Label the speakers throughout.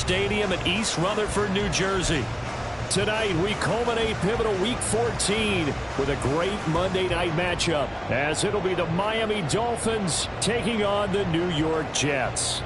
Speaker 1: Stadium in East Rutherford, New Jersey. Tonight, we culminate pivotal Week 14 with a great Monday night matchup, as it'll be the Miami Dolphins taking on the New York Jets.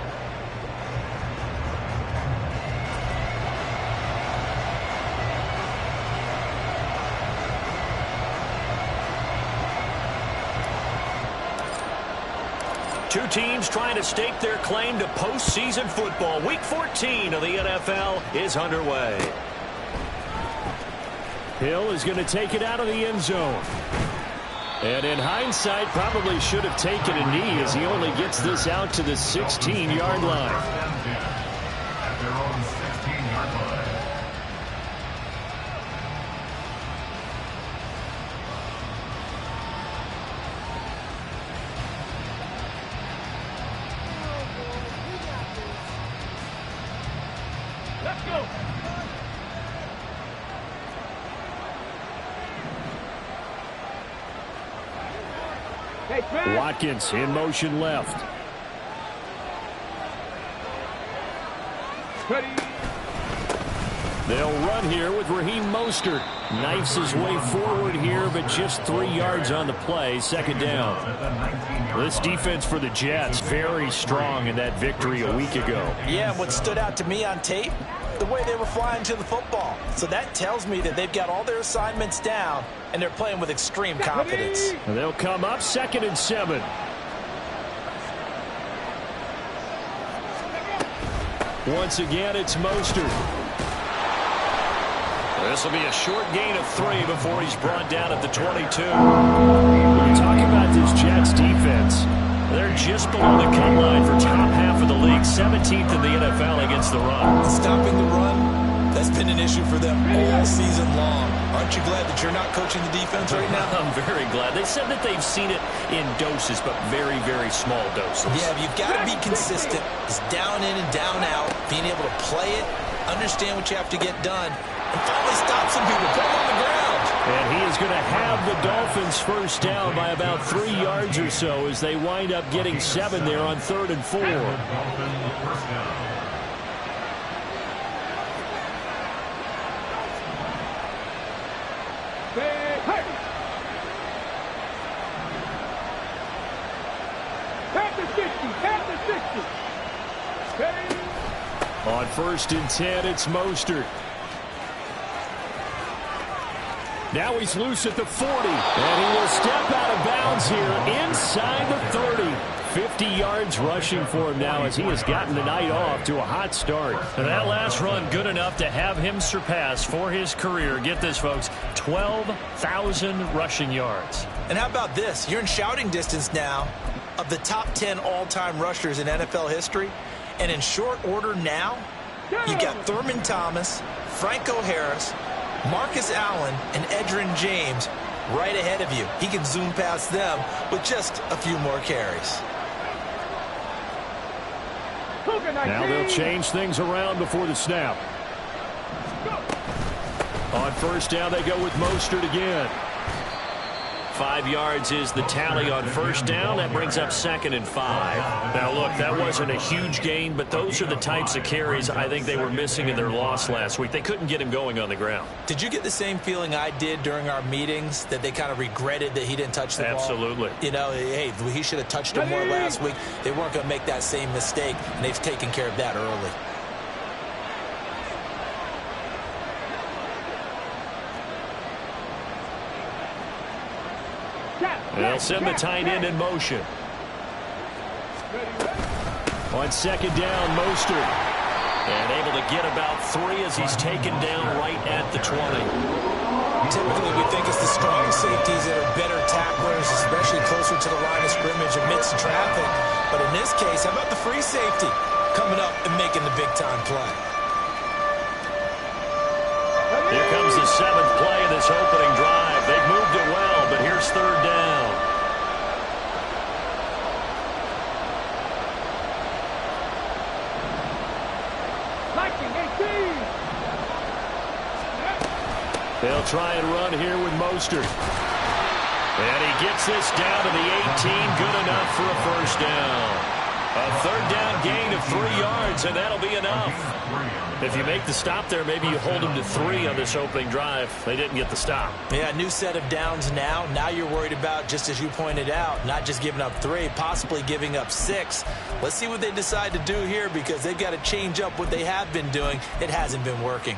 Speaker 1: Two teams trying to stake their claim to postseason football. Week 14 of the NFL is underway. Hill is going to take it out of the end zone. And in hindsight, probably should have taken a knee as he only gets this out to the 16-yard line. Watkins in motion left. They'll run here with Raheem Mostert. Knifes his way forward here, but just 3 yards on the play. Second down. This defense for the Jets, very strong in that victory a week ago.
Speaker 2: Yeah, what stood out to me on tape, the way they were flying to the football. So that tells me that they've got all their assignments down, and they're playing with extreme confidence.
Speaker 1: And they'll come up 2nd and 7. Once again, it's Mostert. This will be a short gain of 3 before he's brought down at the 22. When you talk about this Jets defense, they're just below the cut line for top half of the league, 17th in the NFL against the run.
Speaker 2: Stopping the run, that's been an issue for them all season long. Aren't you glad that you're not coaching the defense right now?
Speaker 1: I'm very glad. They said that they've seen it in doses, but very, very small doses.
Speaker 2: Yeah, you've got to be consistent. It's down in and down out, being able to play it, understand what you have to get done, and finally stop some people, put them on the ground.
Speaker 1: And he is going to have the Dolphins first down by about 3 yards or so as they wind up getting 7 there on 3rd and 4. On 1st and 10, it's Mostert. Now he's loose at the 40, and he will step out of bounds here inside the 30. 50 yards rushing for him now as he has gotten the night off to a hot start. And that last run good enough to have him surpass for his career, get this folks, 12,000 rushing yards.
Speaker 2: And how about this? You're in shouting distance now of the top 10 all-time rushers in NFL history. And in short order now, you've got Thurman Thomas, Franco Harris, Marcus Allen, and Edgerrin James right ahead of you. He can zoom past them with just a few more carries.
Speaker 1: Now they'll change things around before the snap. On 1st down, they go with Mostert again. 5 yards is the tally on 1st down. That brings up 2nd and 5. Now, look, that wasn't a huge gain, but those are the types of carries I think they were missing in their loss last week. They couldn't get him going on the ground.
Speaker 2: Did you get the same feeling I did during our meetings, that they kind of regretted that he didn't touch the ball?
Speaker 1: Absolutely.
Speaker 2: You know, hey, he should have touched him more last week. They weren't going to make that same mistake, and they've taken care of that early.
Speaker 1: They'll send the tight end in motion. On 2nd down, Mostert. And able to get about 3 as he's taken down right at the 20.
Speaker 2: Typically, we think it's the strong safeties that are better tacklers, especially closer to the line of scrimmage amidst traffic. But in this case, how about the free safety coming up and making the big-time play?
Speaker 1: Here comes the 7th play of this opening drive. They've moved it well, but here's 3rd down. They'll try and run here with Mostert. And he gets this down to the 18, good enough for a 1st down. A third down gain of 3 yards, and that'll be enough. If you make the stop there, maybe you hold them to 3 on this opening drive. They didn't get the stop.
Speaker 2: Yeah, new set of downs now. Now you're worried about, just as you pointed out, not just giving up 3, possibly giving up 6. Let's see what they decide to do here, because they've got to change up what they have been doing. It hasn't been working.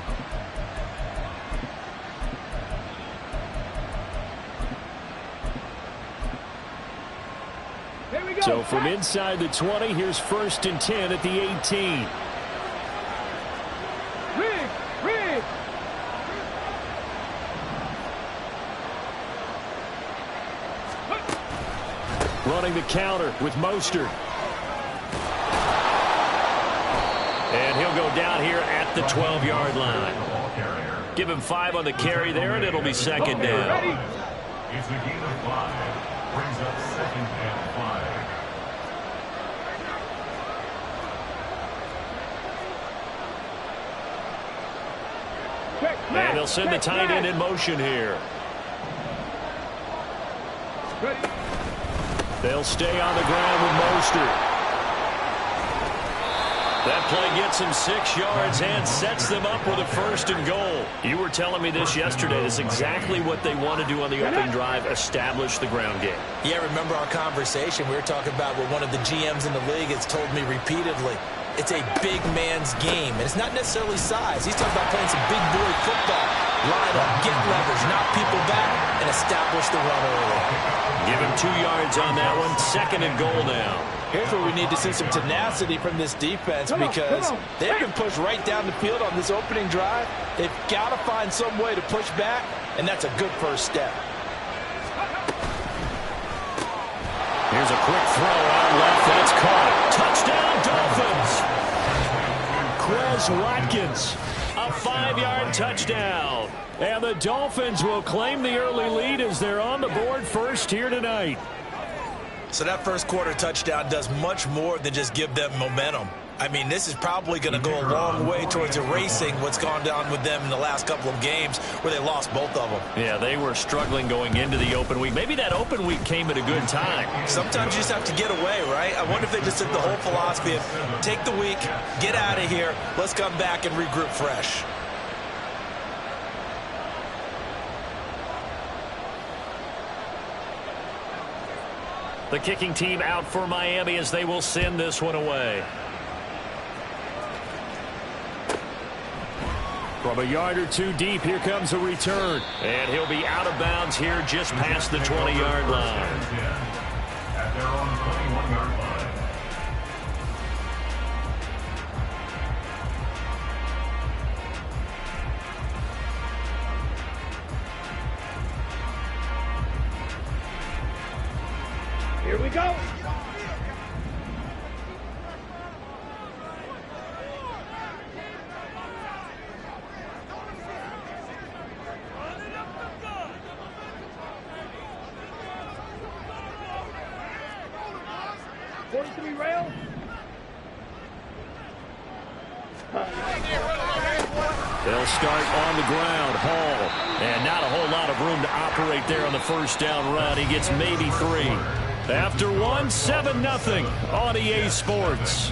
Speaker 1: So from inside the 20, here's 1st and 10 at the 18. Running the counter with Mostert. And he'll go down here at the 12-yard line. Give him 5 on the carry there, and it'll be 2nd down.
Speaker 3: It's a gain of 5. Brings up 2nd and 5.
Speaker 1: And they'll send the tight end in motion here. They'll stay on the ground with Mostert. That play gets him 6 yards and sets them up with a 1st and goal. You were telling me this yesterday. This is exactly what they want to do on the opening drive, establish the ground game.
Speaker 2: Yeah, remember our conversation. We were talking about what one of the GMs in the league has told me repeatedly. It's a big man's game, and it's not necessarily size. He's talking about playing some big boy football. Line up, get leverage, knock people back, and establish the run early.
Speaker 1: Give him 2 yards on that one. 2nd and goal now.
Speaker 2: Here's where we need to see some tenacity from this defense, because they've been pushed right down the field on this opening drive. They've got to find some way to push back, and that's a good first step.
Speaker 1: Here's a quick throw out left, and it's caught. Touchdown, Dolphins! Quez Watkins, a 5-yard touchdown. And the Dolphins will claim the early lead as they're on the board first here tonight.
Speaker 2: So that first quarter touchdown does much more than just give them momentum. I mean, this is probably going to go a long way towards erasing what's gone down with them in the last couple of games where they lost both of them.
Speaker 1: Yeah, they were struggling going into the open week. Maybe that open week came at a good time.
Speaker 2: Sometimes you just have to get away, right? I wonder if they just took the whole philosophy of take the week, get out of here, let's come back and regroup fresh.
Speaker 1: The kicking team out for Miami as they will send this one away. From a yard or 2 deep, here comes a return. And he'll be out of bounds here just past the 20-yard line.
Speaker 3: At their own 21-yard line.
Speaker 4: Here we go. Rail.
Speaker 1: They'll start on the ground. Hall. And not a whole lot of room to operate there on the first down run. He gets maybe 3. After 1, 7-0 on EA Sports.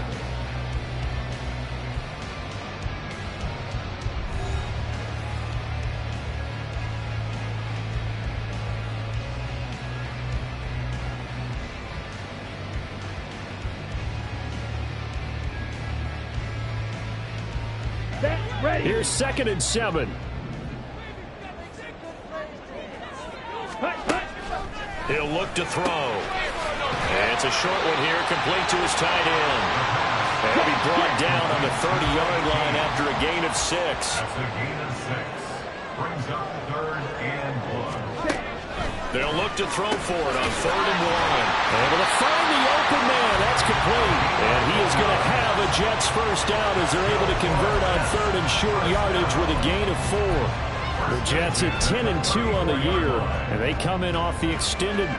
Speaker 1: Here's 2nd and 7. He'll look to throw. And it's a short one here, complete to his tight end. And he'll be brought down on the 30-yard line after a gain of 6.
Speaker 3: That's a gain of 6. Brings up 3rd and 1.
Speaker 1: They'll look to throw for it on 3rd and 1. Able to find the open man. That's complete. And he is going to have a Jets first down as they're able to convert on 3rd and short yardage with a gain of 4. The Jets at 10-2 on the year, and they come in off the extended.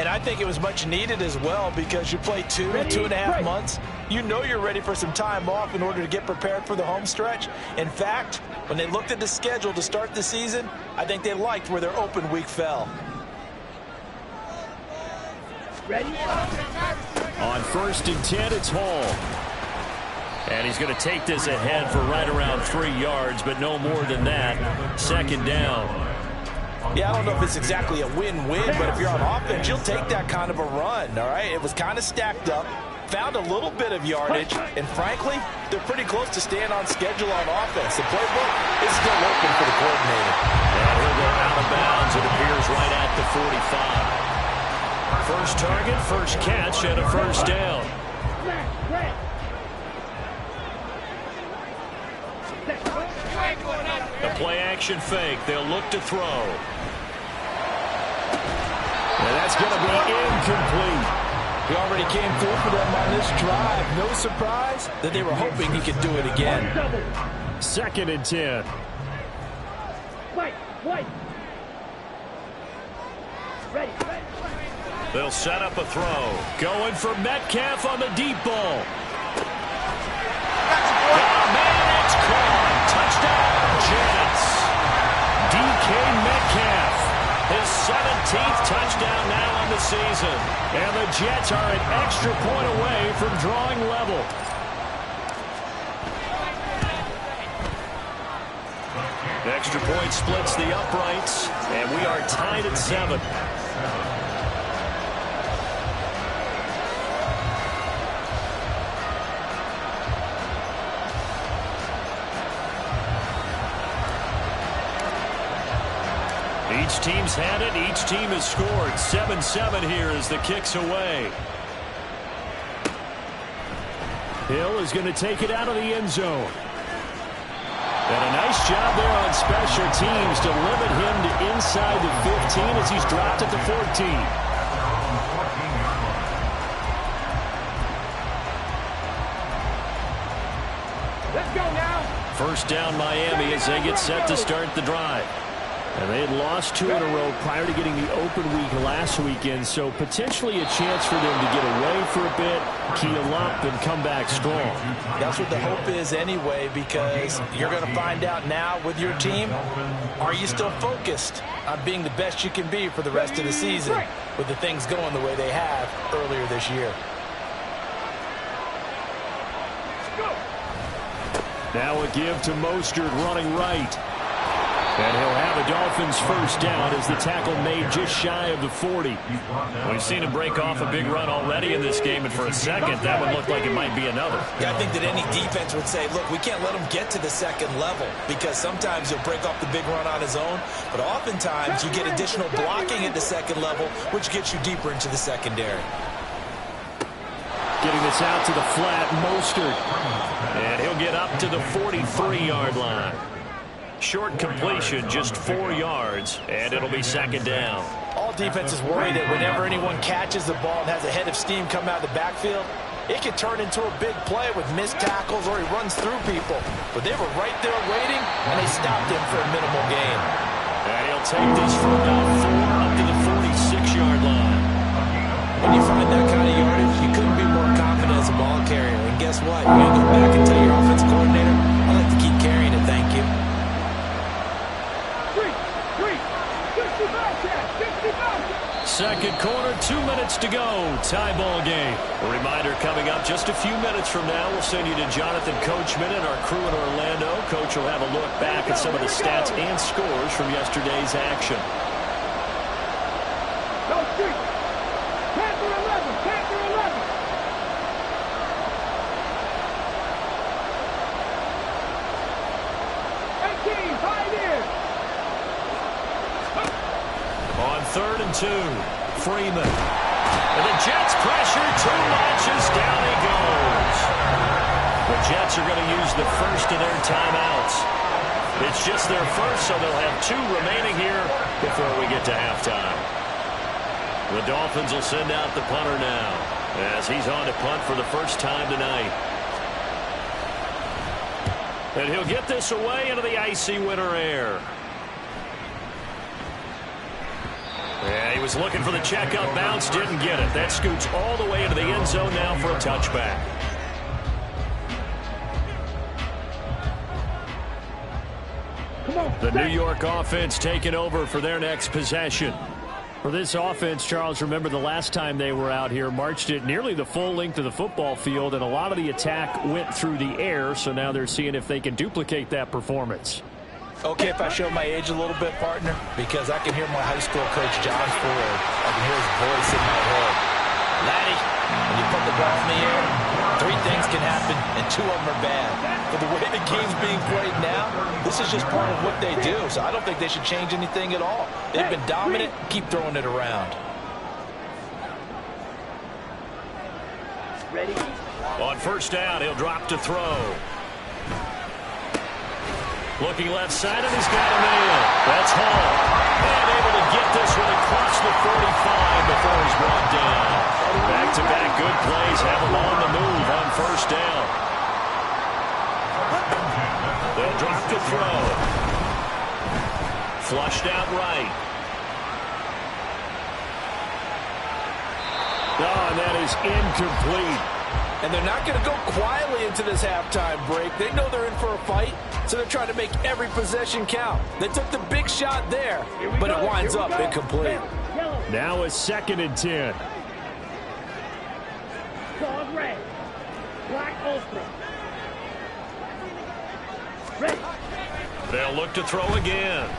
Speaker 2: And I think it was much needed as well because you play 2.5 months. You know you're ready for some time off in order to get prepared for the home stretch. In fact, when they looked at the schedule to start the season, I think they liked where their open week fell.
Speaker 4: Ready?
Speaker 1: On 1st and 10, it's Hall. And he's going to take this ahead for right around 3 yards, but no more than that. 2nd down.
Speaker 2: Yeah, I don't know if it's exactly a win-win, but if you're on offense, you'll take that kind of a run, all right? It was kind of stacked up, found a little bit of yardage, and frankly, they're pretty close to staying on schedule on offense. The playbook is still open for the coordinator.
Speaker 1: And he'll go out of bounds, it appears, right at the 45. First target, first catch, and a 1st down. The play-action fake. They'll look to throw. And that's going to be incomplete.
Speaker 2: He already came through for them on this drive. No surprise that they were hoping he could do it again.
Speaker 1: 2nd and 10.
Speaker 4: Wait. Ready.
Speaker 1: They'll set up a throw. Going for Metcalf on the deep ball. Man, it's caught. Touchdown, Jets. DK Metcalf. His 17th touchdown now on the season. And the Jets are an extra point away from drawing level. Extra point splits the uprights, and we are tied at 7. Each team's had it. Each team has scored. 7-7 here as the kick's away. Hill is going to take it out of the end zone. And a nice job there on special teams to limit him to inside the 15 as he's dropped at the 14.
Speaker 4: Let's go now.
Speaker 1: 1st down Miami as they get set to start the drive. And they had lost 2 in a row prior to getting the open week last weekend, so potentially a chance for them to get away for a bit, keel up, and come back strong.
Speaker 2: That's what the hope is anyway, because you're going to find out now with your team, are you still focused on being the best you can be for the rest of the season with the things going the way they have earlier this year.
Speaker 1: Now a give to Mostert running right. And he'll have a Dolphins 1st down as the tackle made just shy of the 40. We've seen him break off a big run already in this game, and for a second, that one looked like it might be another.
Speaker 2: Yeah, I think that any defense would say, look, we can't let him get to the 2nd level because sometimes he'll break off the big run on his own, but oftentimes you get additional blocking at the 2nd level, which gets you deeper into the secondary.
Speaker 1: Getting this out to the flat, Mostert. And he'll get up to the 43-yard line. Short completion, just 4 yards, and it'll be 2nd down.
Speaker 2: All defenses worry that whenever anyone catches the ball and has a head of steam come out of the backfield, it can turn into a big play with missed tackles or he runs through people. But they were right there waiting, and they stopped him for a minimal gain.
Speaker 1: And he'll take this for about 4 up to the 46-yard line.
Speaker 2: When you find that kind of yardage, you couldn't be more confident as a ball carrier. And guess what? You're going to go back and tell your offensive coordinator, I'd like to keep carrying it, thank you.
Speaker 1: 2nd quarter, 2 minutes to go. Tie ball game. A reminder coming up just a few minutes from now. We'll send you to Jonathan Coachman and our crew in Orlando. Coach will have a look back at some of the stats and scores from yesterday's action.
Speaker 4: Go street. Panther 11. Panther 11.
Speaker 1: On 3rd and 2, Freeman. And the Jets pressure too much as down he goes. The Jets are going to use the 1st of their timeouts. It's just their 1st, so they'll have 2 remaining here before we get to halftime. The Dolphins will send out the punter now as he's on to punt for the 1st time tonight. And he'll get this away into the icy winter air. Yeah, he was looking for the checkup bounce, didn't get it. That scoots all the way into the end zone now for a touchback. The New York offense taking over for their next possession. For this offense, Charles, remember the last time they were out here, marched it nearly the full length of the football field, and a lot of the attack went through the air, so now they're seeing if they can duplicate that performance.
Speaker 2: Okay, if I show my age a little bit, partner, because I can hear my high school coach, John Ford. I can hear his voice in my head. Laddie, when you put the ball in the air, 3 things can happen, and 2 of them are bad. But the way the game's being played now, this is just part of what they do, so I don't think they should change anything at all. They've been dominant. Keep throwing it around.
Speaker 4: Ready?
Speaker 1: On first down, he'll drop to throw. Looking left side, and he's got a man. That's Hall. And able to get this one across the 45 before he's brought down. Back-to-back good plays have him on the move on first down. They'll drop to throw. Flushed out right. Oh, and that is incomplete.
Speaker 2: And they're not going to go quietly into this halftime break. They know they're in for a fight, so they're trying to make every possession count. They took the big shot there, but it winds up incomplete.
Speaker 1: Now a 2nd and 10.
Speaker 4: Pause red. Black ultra. Ready.
Speaker 1: They'll look to throw again.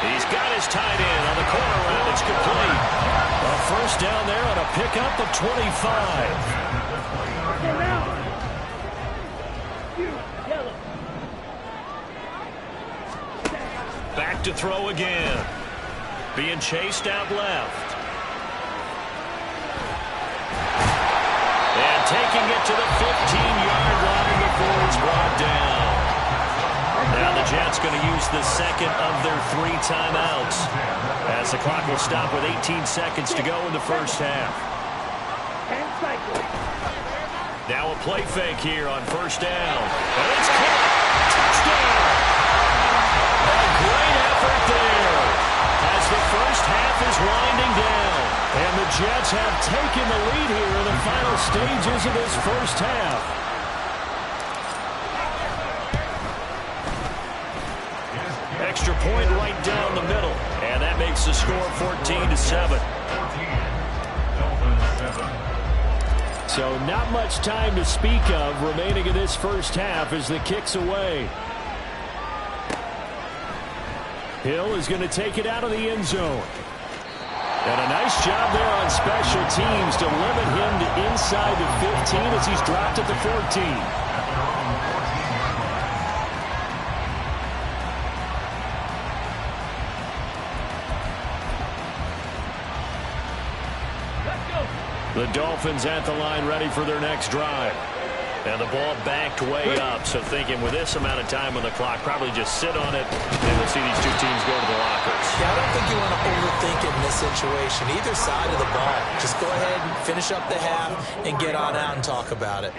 Speaker 1: He's got his tight end on the corner route. It's complete. A first down there on a pickup of 25. Back to throw again. Being chased out left. And taking it to the 15-yard line before it's brought down. Now the Jets going to use the second of their 3 timeouts, as the clock will stop with 18 seconds to go in the first half. Now a play fake here on first down. And it's caught. Touchdown! A great effort there as the first half is winding down. And the Jets have taken the lead here in the final stages of this first half. Extra point right down the middle, and that makes the score 14-7. So not much time to speak of remaining in this first half as the kick's away. Hill is going to take it out of the end zone. And a nice job there on special teams to limit him to inside the 15 as he's dropped at the 14. The Dolphins at the line ready for their next drive. And the ball backed way up, so thinking with this amount of time on the clock, probably just sit on it, and we'll see these 2 teams go to the lockers.
Speaker 2: Yeah, I don't think you want to overthink it in this situation. Either side of the ball. Just go ahead and finish up the half and get on out and talk about it.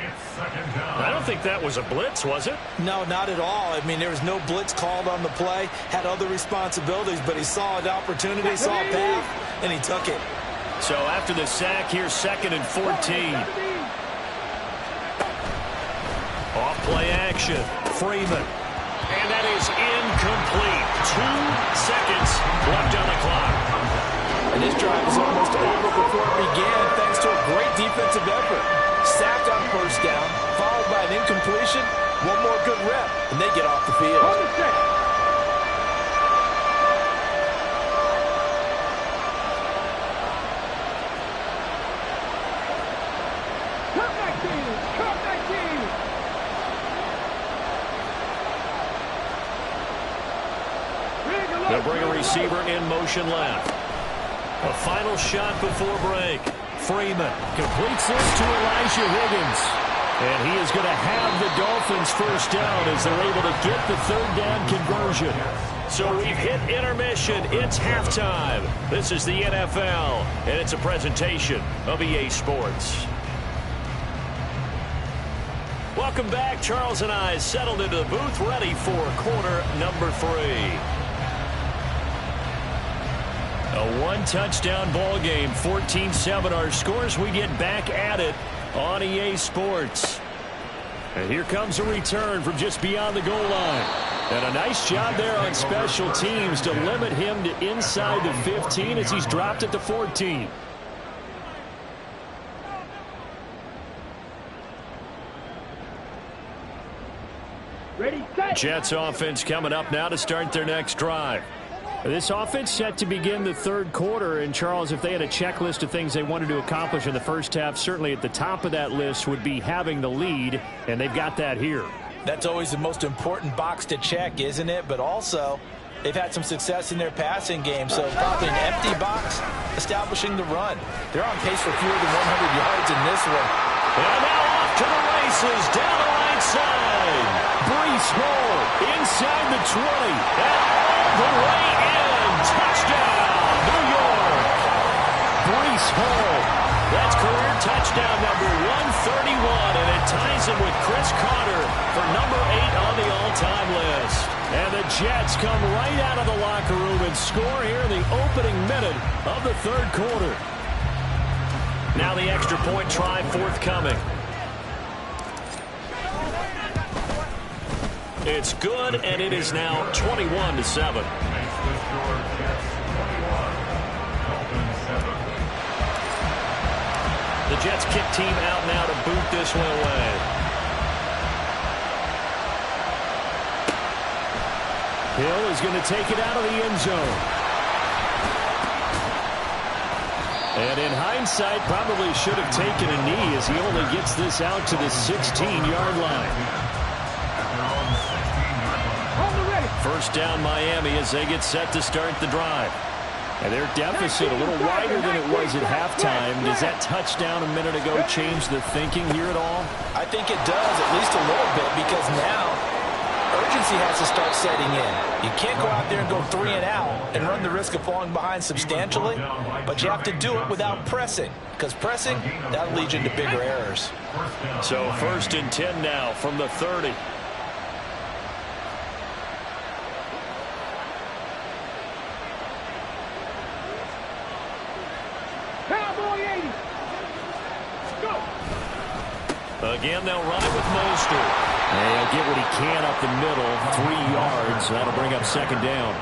Speaker 1: I don't think that was a blitz, was it?
Speaker 2: No, not at all. I mean, there was no blitz called on the play. Had other responsibilities, but he saw an opportunity, saw a path, and he took it.
Speaker 1: So after the sack, here's 2nd and 14. Off play action. Freeman. And that is incomplete. 2 seconds left on the clock.
Speaker 2: And this drive is almost over before it began thanks to a great defensive effort. Sacked on first down, followed by an incompletion. One more good rep, and they get off the field.
Speaker 1: They'll bring a receiver in motion left. A final shot before break. Freeman completes this to Elijah Higgins. And he is going to have the Dolphins first down as they're able to get the 3rd down conversion. So we've hit intermission. It's halftime. This is the NFL, and it's a presentation of EA Sports. Welcome back. Charles and I settled into the booth ready for quarter number 3. A one-touchdown ball game, 14-7 our scores. We get back at it on EA Sports. And here comes a return from just beyond the goal line. And a nice job there on special teams to limit him to inside the 15 as he's dropped at the 14. Jets offense coming up now to start their next drive. This offense set to begin the third quarter. And, Charles, if they had a checklist of things they wanted to accomplish in the first half, certainly at the top of that list would be having the lead, and they've got that here.
Speaker 2: That's always the most important box to check, isn't it? But also, they've had some success in their passing game, so probably an empty box, establishing the run. They're on pace for fewer than 100 yards in this one.
Speaker 1: And now off to the races, down the right side. Breece Hall inside the 20, and all the way in. Touchdown, New York. Breece Hall. That's career touchdown number 131, and it ties him with Chris Carter for number 8 on the all-time list. And the Jets come right out of the locker room and score here in the opening minute of the third quarter. Now the extra point try forthcoming. It's good, and it is now 21-7. The Jets kick team out now to boot this one away. Hill is going to take it out of the end zone. And in hindsight, probably should have taken a knee as he only gets this out to the 16-yard line. First down Miami as they get set to start the drive. And their deficit a little wider than it was at halftime. Does that touchdown a minute ago change the thinking here at all?
Speaker 2: I think it does, at least a little bit, because now urgency has to start setting in. You can't go out there and go 3 and out and run the risk of falling behind substantially, but you have to do it without pressing, because pressing, that'll lead you into bigger errors.
Speaker 1: So 1st and 10 now from the 30. Again, they'll run it with Mostert. And he'll get what he can up the middle, 3 yards. That'll bring up 2nd down.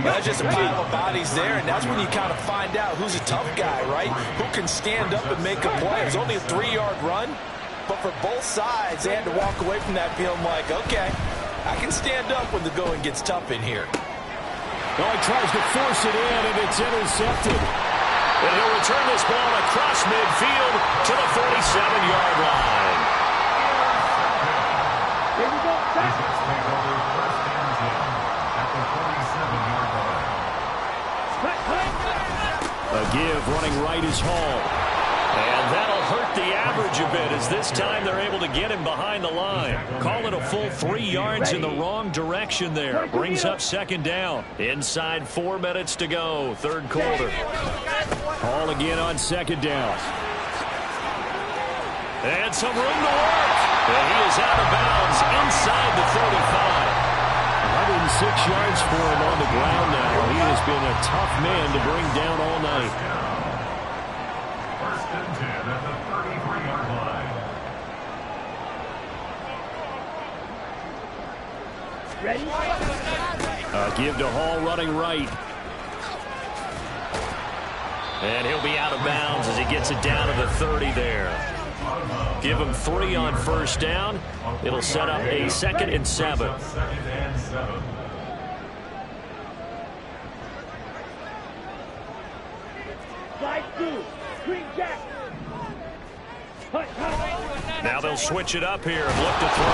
Speaker 2: That's just a pile of bodies there, and that's when you kind of find out who's a tough guy, right? Who can stand up and make a play. It was only a 3-yard run, but for both sides, they had to walk away from that feeling like, okay, I can stand up when the going gets tough in here.
Speaker 1: Oh, he tries to force it in, and it's intercepted. And he'll return this ball across midfield to the 47-yard line.
Speaker 4: Here we go.
Speaker 1: A give running right is Hall. And that'll hurt the average a bit as this time they're able to get him behind the line. Call it a full 3 yards in the wrong direction there. Brings up 2nd down. Inside 4 minutes to go, third quarter. Hall again on 2nd down. And some room to work. And he is out of bounds inside the 35. 106 yards for him on the ground now. He has been a tough man to bring down all night.
Speaker 3: 1st and 10 at the 33-yard line.
Speaker 4: Ready?
Speaker 1: Give to Hall running right. And he'll be out of bounds as he gets it down to the 30 there. Give him 3 on 1st down. It'll set up a 2nd and 7.
Speaker 3: 2nd and 7.
Speaker 4: Slide 2. Green jack.
Speaker 1: Now they'll switch it up here and look to throw.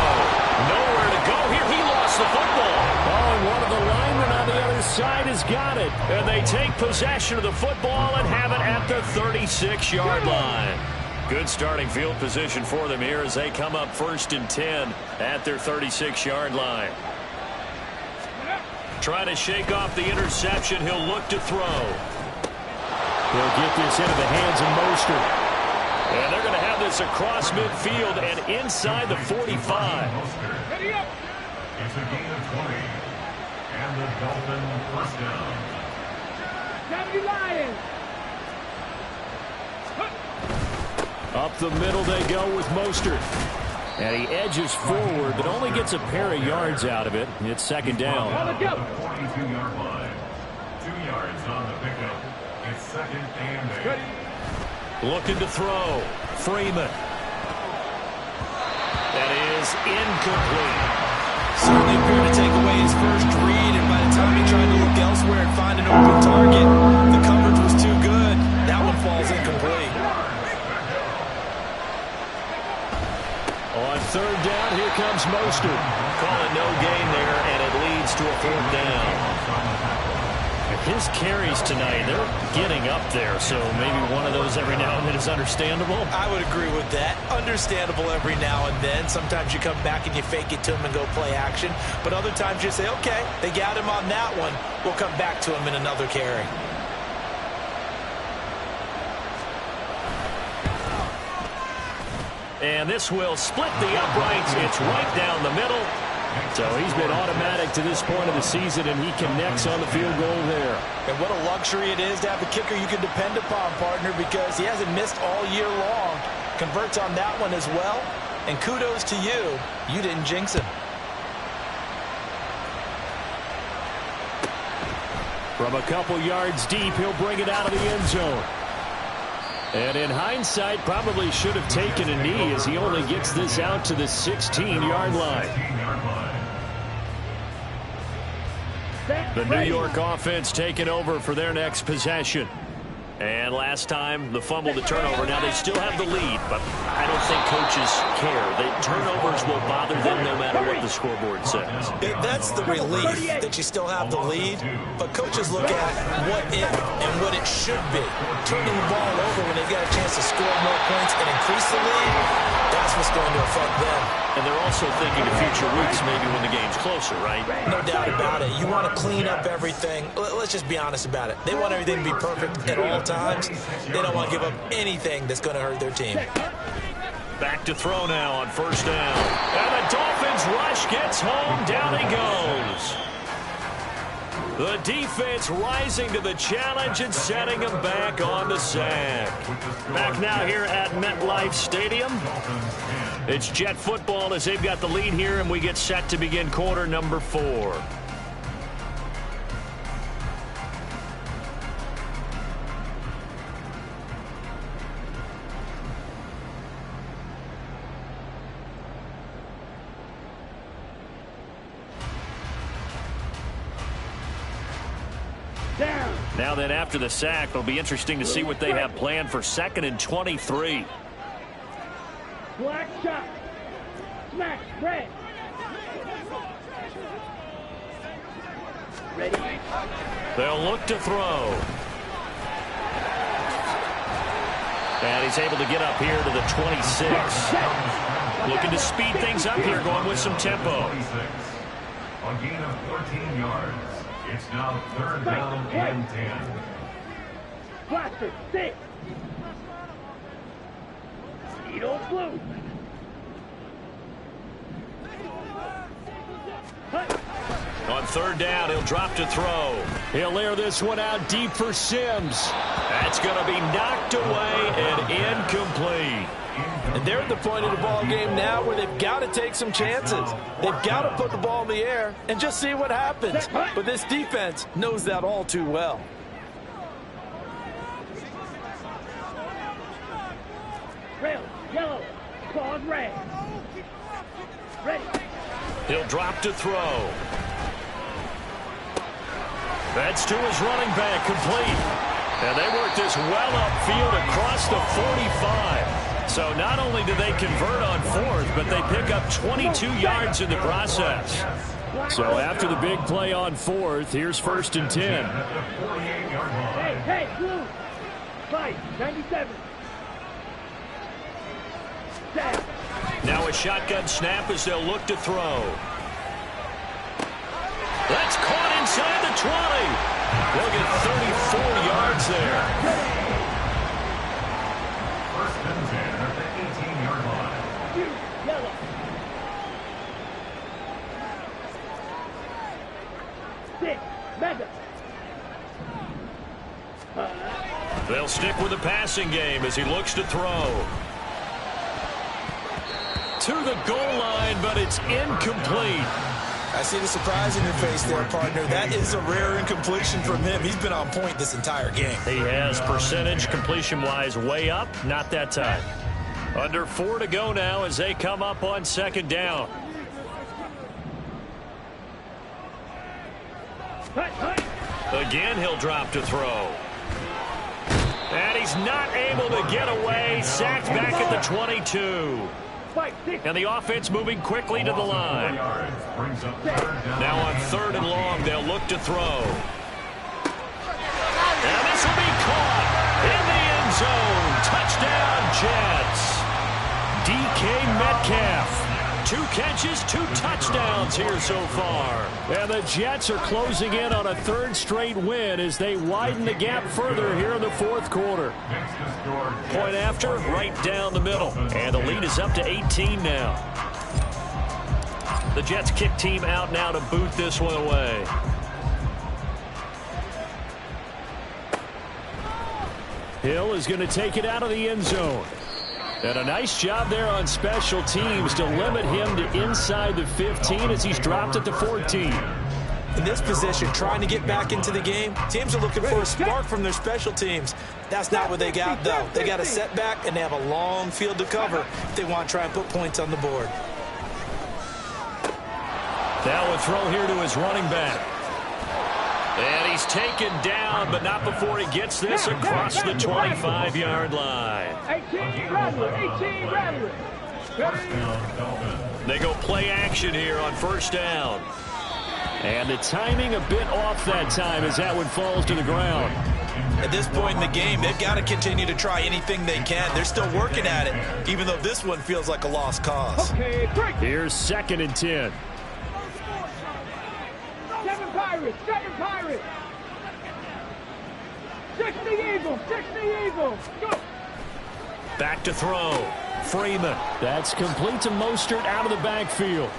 Speaker 1: Nowhere to go here. He lost the football. Oh, and one of the linemen on the other side has got it. And they take possession of the football and have it at the 36-yard line. Good starting field position for them here as they come up 1st and 10 at their 36-yard line. Trying to shake off the interception. He'll look to throw. He'll get this into the hands of Mostert. And they're going to have this across midfield and inside the 45.
Speaker 4: Ready up.
Speaker 3: It's a gain of 20. And the Dolphins 1st down.
Speaker 4: 70 Lions.
Speaker 1: Up the middle they go with Mostert. And he edges forward, but only gets a pair of yards out of it. It's second down.
Speaker 3: On the 42-yard line. 2 yards on the pickup. It's second and 8.
Speaker 1: Looking to throw. Freeman. That is incomplete.
Speaker 2: Certainly appeared to take away his first read, and by the time he tried to look elsewhere and find an open target, the coverage was too good. That one falls incomplete.
Speaker 1: On third down, here comes Mostert. Call it no gain there, and it leads to a fourth down. His carries tonight, they're getting up there, so maybe one of those every now and then is understandable.
Speaker 2: I would agree with that. Understandable every now and then. Sometimes you come back and you fake it to him and go play action. But other times you say, okay, they got him on that one. We'll come back to him in another carry.
Speaker 1: And this will split the uprights. It's right down the middle. So he's been automatic to this point of the season, and he connects on the field goal there.
Speaker 2: And what a luxury it is to have a kicker you can depend upon, partner, because he hasn't missed all year long. Converts on that one as well. And kudos to you. You didn't jinx him.
Speaker 1: From a couple yards deep, he'll bring it out of the end zone. And in hindsight, probably should have taken a knee as he only gets this out to the 16-yard line. The New York offense taking over for their next possession. And last time, the fumble to turnover. Now, they still have the lead, but I don't think coaches care. The turnovers will bother them no matter what the scoreboard says.
Speaker 2: That's the relief that you still have the lead, but coaches look at what if and what it should be. Turning the ball over when they've got a chance to score more points and increase the lead, that's what's going to affect them.
Speaker 1: And they're also thinking of future weeks, maybe when the game's closer, right?
Speaker 2: No doubt about it. You want to clean up everything. Let's just be honest about it. They want everything to be perfect at all times. They don't want to give up anything that's going to hurt their team.
Speaker 1: Back to throw now on first down. And the Dolphins rush gets home. Down he goes. The defense rising to the challenge and setting him back on the sack. Back now here at MetLife Stadium. It's Jet football as they've got the lead here, and we get set to begin quarter number 4. Now then, after the sack, it'll be interesting to see what they have planned for 2nd and 23.
Speaker 4: Black shot. Smash. Red. Ready.
Speaker 1: They'll look to throw. And he's able to get up here to the 26. Looking to speed things up here, going with some tempo.
Speaker 3: A gain of 14 yards. It's now 3rd down and 10.
Speaker 4: Blaster. 6. Needle blue.
Speaker 1: On 3rd down, he'll drop to throw. He'll air this one out deep for Sims. That's going to be knocked away and incomplete.
Speaker 2: And they're at the point of the ball game now where they've got to take some chances. They've got to put the ball in the air and just see what happens. But this defense knows that all too well.
Speaker 4: Rail. Yellow. Claws red. Ready.
Speaker 1: He'll drop to throw. That's to his running back, complete. And they work this well upfield across the 45. So not only do they convert on 4th, but they pick up 22 yards in the process. So after the big play on 4th, here's 1st and 10.
Speaker 4: Hey, blue. 5, 97. Set.
Speaker 1: Now a shotgun snap as they'll look to throw. That's caught inside the 20. They'll get 34 yards there.
Speaker 3: 1st and 10 at the 18-yard line.
Speaker 4: Yellow. Six. Mega.
Speaker 1: stick with the passing game as he looks to throw. To the goal line, but it's incomplete.
Speaker 2: I see the surprise in your face there, partner. That is a rare incompletion from him. He's been on point this entire game.
Speaker 1: He has percentage completion-wise way up, not that time. Under 4 to go now as they come up on second down. Again, he'll drop to throw. And he's not able to get away. Sacked back at the 22. And the offense moving quickly to the line. Now on 3rd and long, they'll look to throw. And this will be caught in the end zone. Touchdown, Jets. DK Metcalf. 2 catches, 2 touchdowns here so far. And the Jets are closing in on a 3rd straight win as they widen the gap further here in the 4th quarter. Point after, right down the middle. And the lead is up to 18 now. The Jets kick team out now to boot this one away. Hill is going to take it out of the end zone. And a nice job there on special teams to limit him to inside the 15 as he's dropped at the 14.
Speaker 2: In this position, trying to get back into the game, teams are looking for a spark from their special teams. That's not what they got, though. They got a setback, and they have a long field to cover if they want to try and put points on the board.
Speaker 1: Now a throw here to his running back. And he's taken down, but not before he gets this across the 25-yard line.
Speaker 4: 18 Rattler.
Speaker 1: They go play action here on 1st down. And the timing a bit off that time as that one falls to the ground.
Speaker 2: At this point in the game, they've got to continue to try anything they can. They're still working at it, even though this one feels like a lost cause.
Speaker 1: Here's 2nd and 10.
Speaker 4: 7 Pirates. 6 the Eagles. Go.
Speaker 1: Back to throw. Freeman. That's complete to Mostert out of the backfield.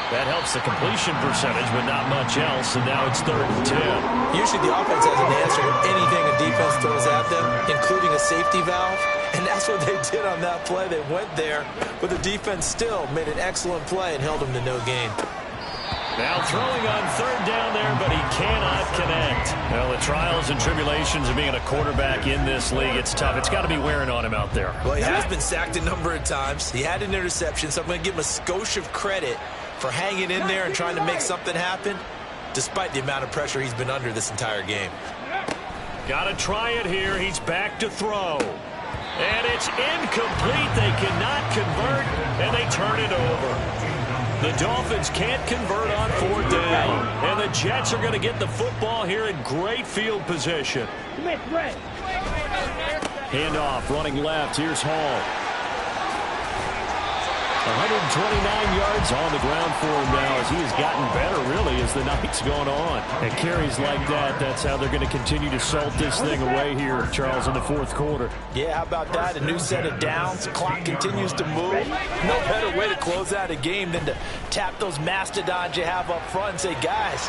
Speaker 1: That helps the completion percentage, but not much else, and now it's 3rd and 10.
Speaker 2: Usually the offense has an answer to anything a defense throws at them, including a safety valve, and that's what they did on that play. They went there, but the defense still made an excellent play and held them to no gain.
Speaker 1: Now throwing on 3rd down there, but he cannot connect. Well, the trials and tribulations of being a quarterback in this league, it's tough. It's got to be wearing on him out there.
Speaker 2: Well, he has been sacked a number of times. He had an interception, so I'm going to give him a skosh of credit for hanging in there and trying to make something happen, despite the amount of pressure he's been under this entire game.
Speaker 1: Got to try it here. He's back to throw. And it's incomplete. They cannot convert, and they turn it over. The Dolphins can't convert on 4th down. And the Jets are going to get the football here in great field position. Handoff running left. Here's Hall. 129 yards on the ground for him now as he has gotten better, really, as the night's gone on. And carries like that, that's how they're going to continue to salt this thing away here, Charles, in the 4th quarter.
Speaker 2: Yeah, how about that? A new set of downs. The clock continues to move. No better way to close out a game than to tap those mastodons you have up front and say, guys,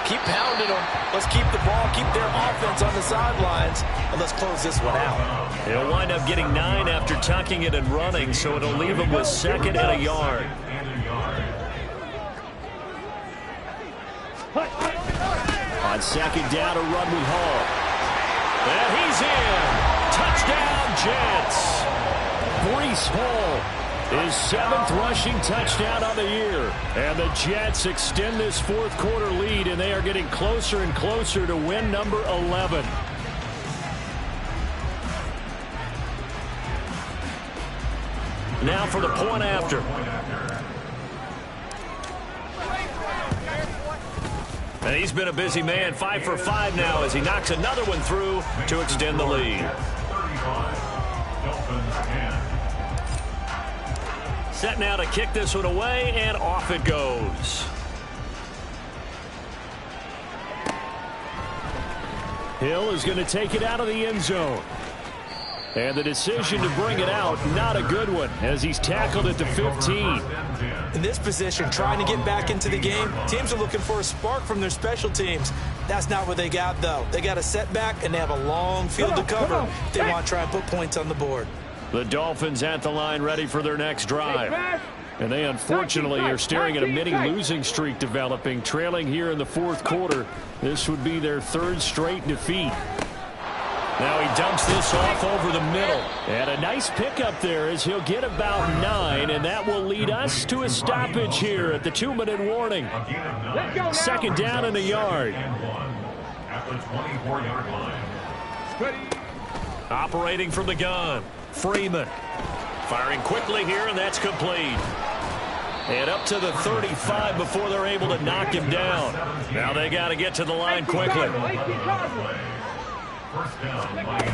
Speaker 2: keep pounding them. Let's keep the ball, keep their offense on the sidelines, and let's close this one out.
Speaker 1: He'll wind up getting 9 after tucking it and running, so it'll leave him with 2nd and a yard. On 2nd down, a run with Hall. And he's in. Touchdown, Jets. Breece Hall, his 7th rushing touchdown on the year. And the Jets extend this 4th quarter lead, and they are getting closer and closer to win number 11. Now for the point after. And he's been a busy man, 5 for 5 now as he knocks another one through to extend the lead. Set now to kick this one away, and off it goes. Hill is going to take it out of the end zone. And the decision to bring it out, not a good one, as he's tackled at the 15.
Speaker 2: In this position, trying to get back into the game, teams are looking for a spark from their special teams. That's not what they got, though. They got a setback, and they have a long field to cover if they want to try and put points on the board.
Speaker 1: The Dolphins at the line ready for their next drive. And they unfortunately are staring at a mini losing streak developing, trailing here in the fourth quarter. This would be their third straight defeat. Now he dumps this off over the middle. And a nice pickup there as he'll get about 9, and that will lead us to a stoppage here at the 2-minute warning. Second down and a yard.
Speaker 3: At the 24-yard line.
Speaker 1: Operating from the gun, Freeman. Firing quickly here, and that's complete. And up to the 35 before they're able to knock him down. Now they got to get to the line quickly.
Speaker 3: First down, Miami.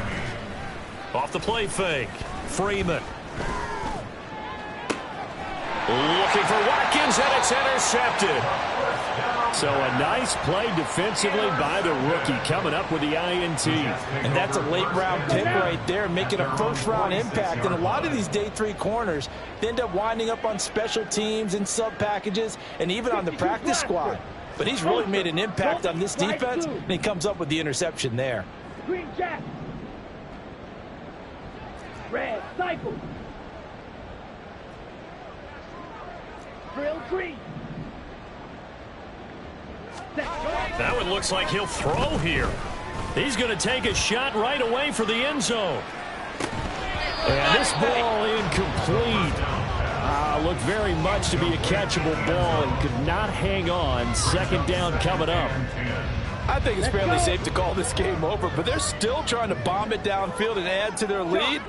Speaker 1: Off the play fake, Freeman. Looking for Watkins, and it's intercepted. So a nice play defensively by the rookie, coming up with the INT.
Speaker 2: And that's a late-round pick right there, making a first-round impact. And a lot of these day 3 corners, they end up winding up on special teams and sub-packages and even on the practice squad. But he's really made an impact on this defense, and he comes up with the interception there.
Speaker 4: Green Jack. Red cycle. Drill tree.
Speaker 1: That one looks like he'll throw here. He's going to take a shot right away for the end zone. And this ball incomplete. Looked very much to be a catchable ball and could not hang on. Second down coming up.
Speaker 2: I think it's fairly safe to call this game over, but they're still trying to bomb it downfield and add to their lead.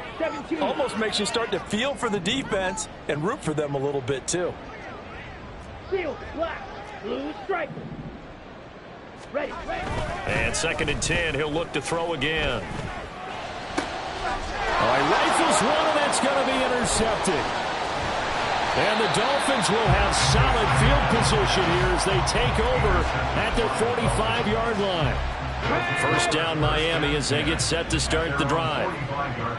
Speaker 2: Almost makes you start to feel for the defense and root for them a little bit, too.
Speaker 4: Seal, black, blue stripe. Ready.
Speaker 1: And second and 10, he'll look to throw again. All right, rifles one, and that's going to be intercepted. And the Dolphins will have solid field position here as they take over at their 45-yard line. First down Miami as they get set to start the drive.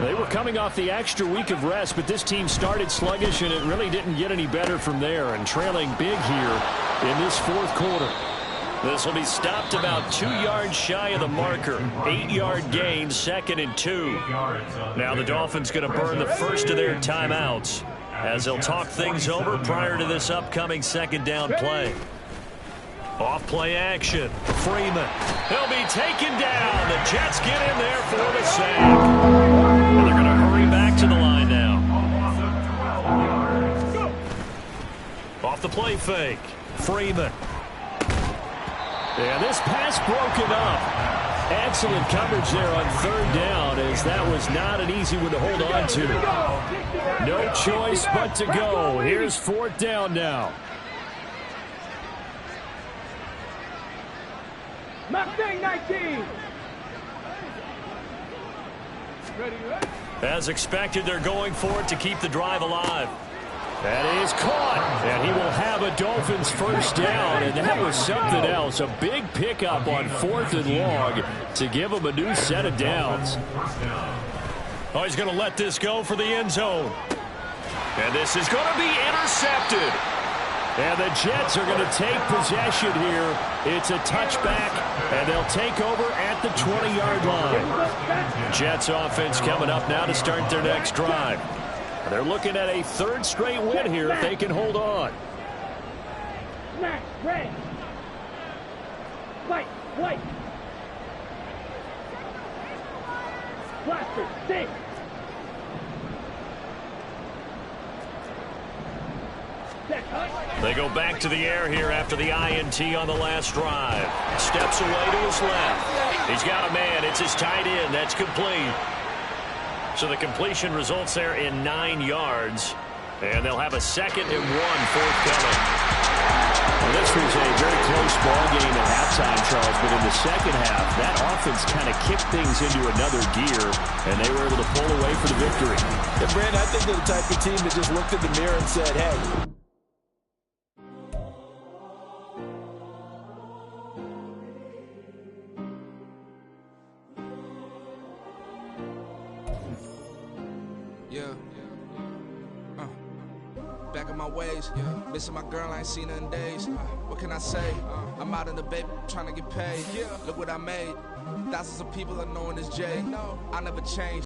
Speaker 1: They were coming off the extra week of rest, but this team started sluggish, and it really didn't get any better from there, and trailing big here in this fourth quarter. This will be stopped about 2 yards shy of the marker. 8-yard gain, second and 2. Now the Dolphins going to burn the first of their timeouts as they'll talk things over prior to this upcoming second down play. Off play action. Freeman. He'll be taken down. The Jets get in there for the sack. And they're going to hurry back to the line now. Off the play fake. Freeman. And this pass broken up. Excellent coverage there on third down, as that was not an easy one to hold on to. No choice but to go. Here's fourth down now.
Speaker 4: Mustang 19. Ready.
Speaker 1: As expected, they're going for it to keep the drive alive. That is caught, and he will have a Dolphins first down, and that was something else. A big pickup on fourth and long to give him a new set of downs. Oh, he's going to let this go for the end zone. And this is going to be intercepted. And the Jets are going to take possession here. It's a touchback, and they'll take over at the 20-yard line. Jets offense coming up now to start their next drive. They're looking at a third straight win here if they can hold on.
Speaker 4: Smash, red. White, white. Blaster, six.
Speaker 1: They go back to the air here after the INT on the last drive. Steps away to his left. He's got a man. It's his tight end. That's complete. So the completion results there in 9 yards. And they'll have a 2nd and 1 forthcoming. Well, this was a very close ball game at halftime, Charles, but in the second half, that offense kind of kicked things into another gear, and they were able to pull away for the victory.
Speaker 2: Yeah, Brandon, I think they're the type of team that just looked in the mirror and said, hey,
Speaker 5: Yeah. Back in my ways, missing my girl, I ain't seen her in days. What can I say? I'm out in the baby, trying to get paid. Look what I made. Thousands of people are knowing this Jay. I never changed.